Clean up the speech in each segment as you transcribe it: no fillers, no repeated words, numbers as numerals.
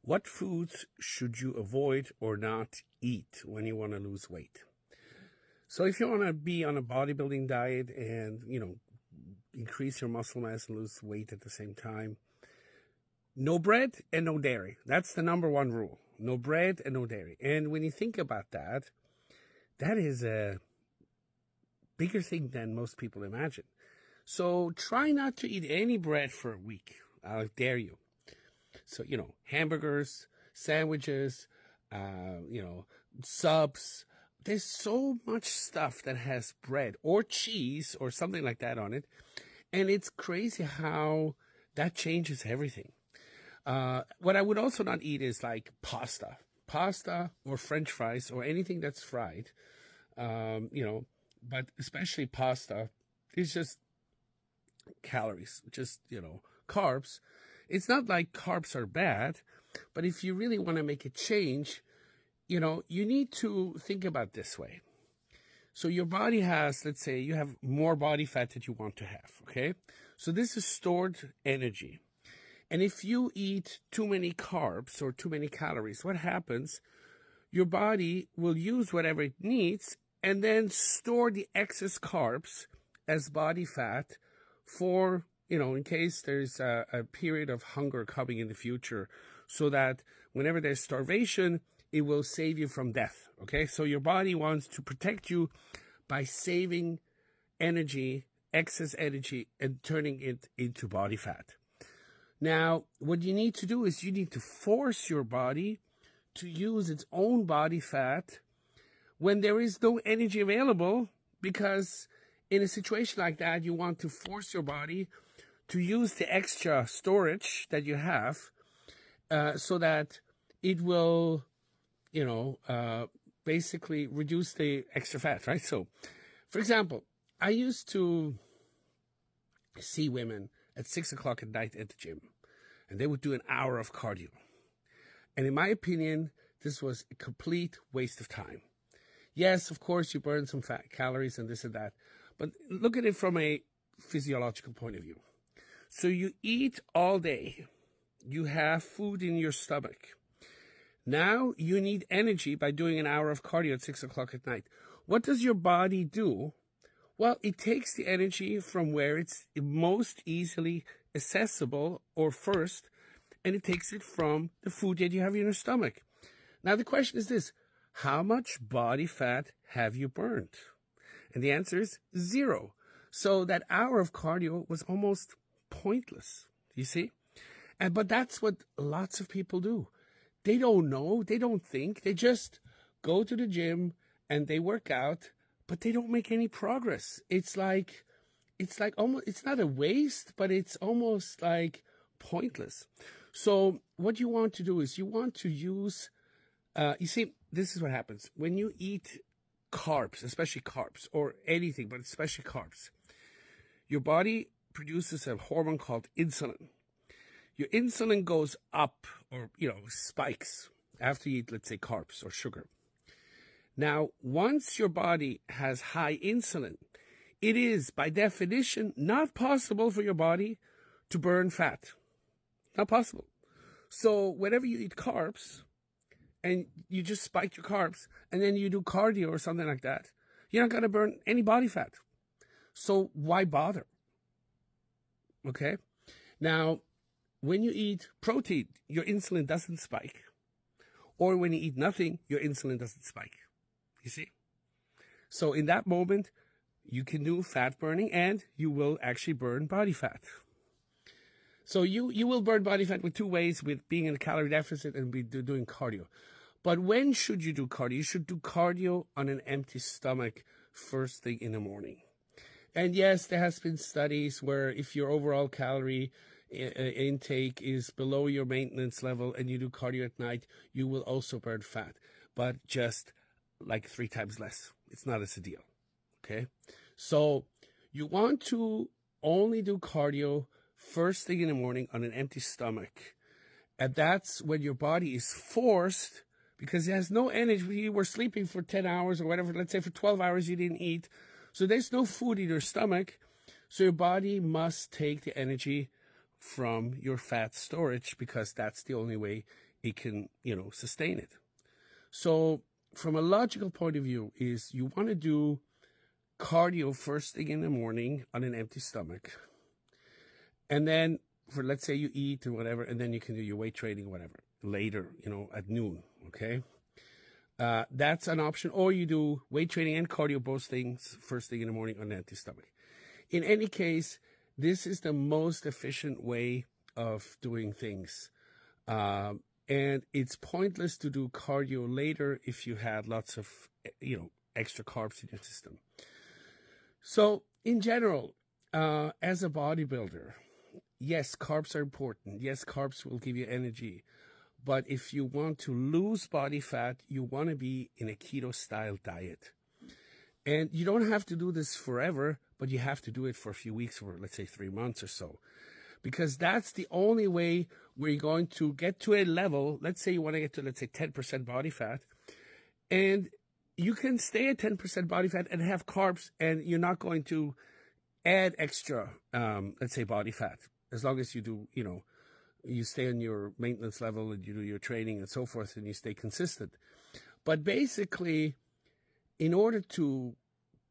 What foods should you avoid or not eat when you want to lose weight? So if you want to be on a bodybuilding diet and, increase your muscle mass and lose weight at the same time, no bread and no dairy. That's the number one rule. No bread and no dairy. And when you think about that, that is a bigger thing than most people imagine. So try not to eat any bread for a week. I dare you. So, hamburgers, sandwiches, subs. There's so much stuff that has bread or cheese or something like that on it. And it's crazy how that changes everything. What I would also not eat is like pasta or French fries or anything that's fried. But especially pasta is just calories, just, carbs. It's not like carbs are bad, but if you really want to make a change, you need to think about this way. So your body has, let's say you have more body fat that you want to have, okay? So this is stored energy. And if you eat too many carbs or too many calories, what happens? Your body will use whatever it needs and then store the excess carbs as body fat for, in case there's a period of hunger coming in the future, so that whenever there's starvation, it will save you from death, okay? So your body wants to protect you by saving energy, excess energy, and turning it into body fat. Now, what you need to do is you need to force your body to use its own body fat when there is no energy available, because in a situation like that, you want to force your body to use the extra storage that you have so that it will, basically reduce the extra fat, right? So, for example, I used to see women at 6 o'clock at night at the gym, and they would do an hour of cardio. And in my opinion, this was a complete waste of time. Yes, of course, you burn some fat calories and this and that, but look at it from a physiological point of view. So you eat all day. You have food in your stomach. Now you need energy by doing an hour of cardio at 6 o'clock at night. What does your body do? Well, it takes the energy from where it's most easily accessible or first, and it takes it from the food that you have in your stomach. Now the question is this: how much body fat have you burned? And the answer is 0. So that hour of cardio was almost pointless, you see? But that's what lots of people do. They don't know, they don't think, they just go to the gym and they work out, but they don't make any progress. It's like almost, it's not a waste, but it's almost like pointless. So what you want to do is you want to use, you see, this is what happens. When you eat carbs, especially carbs, or anything, but especially carbs, your body produces a hormone called insulin. Your insulin goes up, or, spikes after you eat, let's say, carbs or sugar. Now, once your body has high insulin, it is, by definition, not possible for your body to burn fat. Not possible. So whenever you eat carbs, and you just spike your carbs, and then you do cardio or something like that, you're not going to burn any body fat. So why bother? Okay? Now, when you eat protein, your insulin doesn't spike. Or when you eat nothing, your insulin doesn't spike. You see? So in that moment, you can do fat burning and you will actually burn body fat. So you will burn body fat with 2 ways: with being in a calorie deficit and doing cardio. But when should you do cardio? You should do cardio on an empty stomach first thing in the morning. And yes, there has been studies where if your overall calorie intake is below your maintenance level and you do cardio at night, you will also burn fat, but just like 3 times less. It's not as a deal. Okay? So you want to only do cardio first thing in the morning on an empty stomach. And that's when your body is forced, because it has no energy. You were sleeping for 10 hours or whatever. Let's say for 12 hours you didn't eat. So there's no food in your stomach. So your body must take the energy from your fat storage, because that's the only way it can, sustain it. So from a logical point of view is you want to do cardio first thing in the morning on an empty stomach. And then for, let's say you eat or whatever, and then you can do your weight training, whatever, later, at noon, okay? That's an option. Or you do weight training and cardio, both things, first thing in the morning on an empty stomach. In any case, this is the most efficient way of doing things. And it's pointless to do cardio later if you had lots of, extra carbs in your system. So in general, as a bodybuilder, yes, carbs are important. Yes, carbs will give you energy. But if you want to lose body fat, you want to be in a keto-style diet. And you don't have to do this forever, but you have to do it for a few weeks or, let's say, 3 months or so. Because that's the only way where you're going to get to a level. Let's say you want to get to, let's say, 10% body fat. And you can stay at 10% body fat and have carbs, and you're not going to add extra, let's say, body fat. As long as you do, you stay on your maintenance level and you do your training and so forth, and you stay consistent. But basically, in order to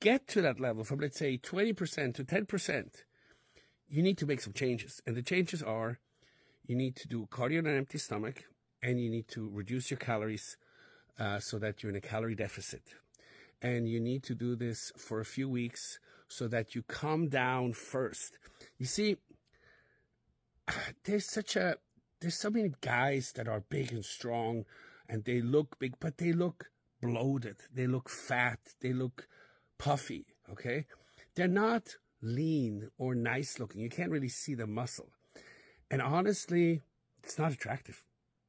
get to that level from, let's say, 20% to 10%, you need to make some changes. And the changes are, you need to do cardio on an empty stomach, and you need to reduce your calories so that you're in a calorie deficit. And you need to do this for a few weeks so that you calm down first. You see, there's so many guys that are big and strong, and they look big, but they look bloated. They look fat. They look puffy, okay? They're not lean or nice looking. You can't really see the muscle. And honestly, it's not attractive,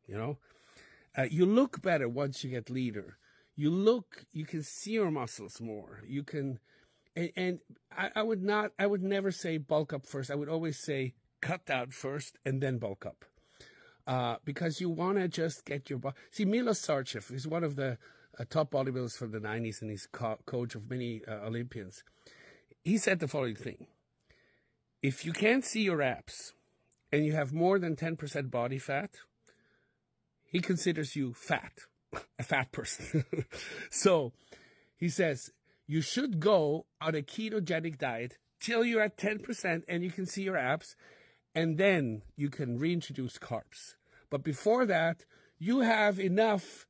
You look better once you get leaner. You can see your muscles more. You can, and I would never say bulk up first. I would always say cut down first and then bulk up. Because you want to just get your body. See, Milos Sarcev is one of the top bodybuilders from the 90s, and he's coach of many Olympians. He said the following thing: if you can't see your abs and you have more than 10% body fat, he considers you fat, a fat person. So he says you should go on a ketogenic diet till you're at 10% and you can see your abs, and then you can reintroduce carbs. But before that, you have enough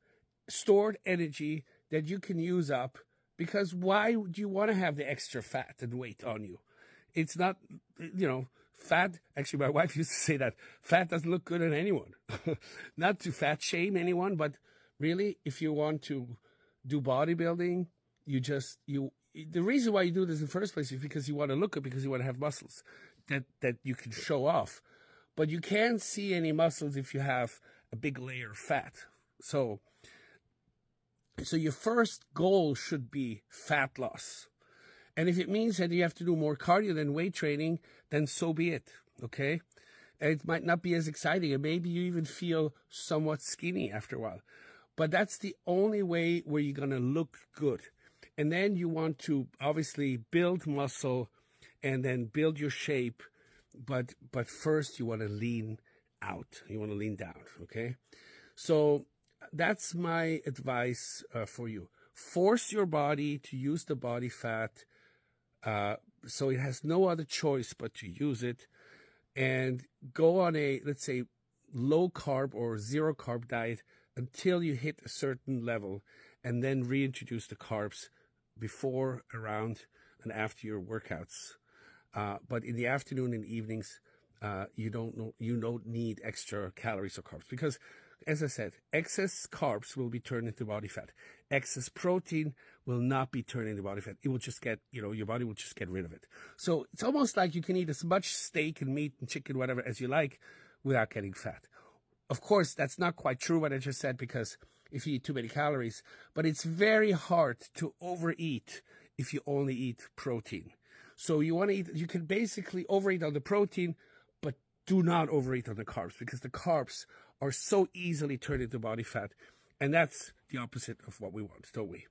stored energy that you can use up, because why do you want to have the extra fat and weight on you? It's not, fat. Actually, my wife used to say that fat doesn't look good on anyone. Not to fat shame anyone, but really, if you want to do bodybuilding, the reason why you do this in the first place is because you want to look good, because you want to have muscles that you can show off. But you can't see any muscles if you have a big layer of fat. So your first goal should be fat loss. And if it means that you have to do more cardio than weight training, then so be it, okay? And it might not be as exciting, and maybe you even feel somewhat skinny after a while. But that's the only way where you're going to look good. And then you want to obviously build muscle and then build your shape. But first you want to lean out. You want to lean down, okay? So that's my advice for you. Force your body to use the body fat so it has no other choice but to use it, and go on a, let's say, low carb or zero carb diet until you hit a certain level, and then reintroduce the carbs before, around, and after your workouts. But in the afternoon and evenings, you don't need extra calories or carbs, because, as I said, excess carbs will be turned into body fat. Excess protein will not be turned into body fat. It will just get, your body will just get rid of it. So it's almost like you can eat as much steak and meat and chicken, whatever, as you like without getting fat. Of course, that's not quite true what I just said, because if you eat too many calories, but it's very hard to overeat if you only eat protein. So you can basically overeat on the protein, but do not overeat on the carbs, because the carbs are so easily turned into body fat. And that's the opposite of what we want, don't we?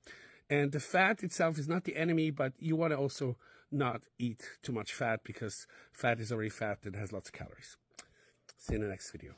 And the fat itself is not the enemy, but you want to also not eat too much fat, because fat is already fat and has lots of calories. See you in the next video.